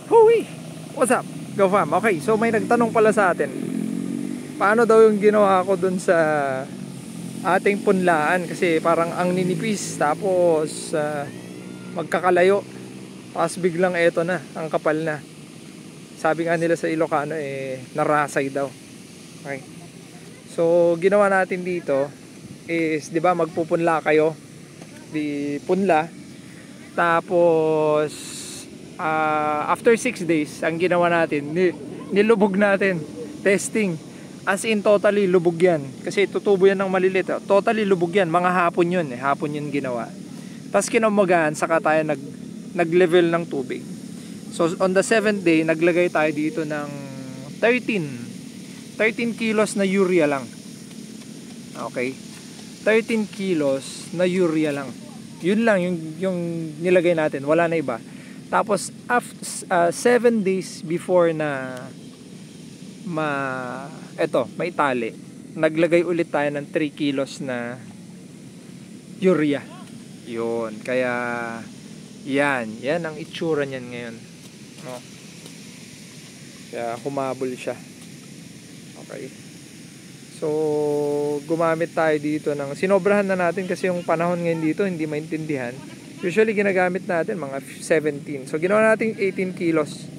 Hoey! What's up? Go fam. Okay, so may nagtanong pala sa atin. Paano daw yung ginawa ko dun sa ating punlaan? Kasi parang ang ninipis. Tapos magkakalayo. Tapos biglang eto na, ang kapal na. Sabi nga nila sa Ilocano narasay daw. Okay. So ginawa natin dito is, 'di ba, magpupunla kayo. Di punla. Tapos after 6 days, ang ginawa natin, nilubog natin. Testing. As in, totally lubog yan. Kasi tutubo yan ng malilit. Totally lubog yan. Mga hapon yun. Hapon yun ginawa. Tapos kinamagaan, saka tayo nag-level ng tubig. So, on the 7th day, naglagay tayo dito ng 13 kilos na urea lang. Okay? 13 kilos na urea lang. Yun lang yung nilagay natin. Wala na iba. Tapos after 7 days before na may tali, naglagay ulit tayo ng 3 kilos na urea. Yun, kaya yan ang itsura niyan ngayon, no? Kaya humabol siya. Okay. So gumamit tayo dito ng, sinobrahan na natin kasi yung panahon ngayon dito hindi maintindihan. Usually ginagamit natin mga 17. So ginawa natin 18 kilos.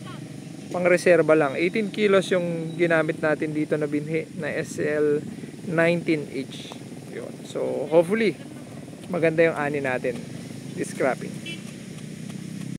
Pang reserba lang. 18 kilos yung ginamit natin dito na binhi na SL 19H. Yun. So hopefully maganda yung ani natin this cropping.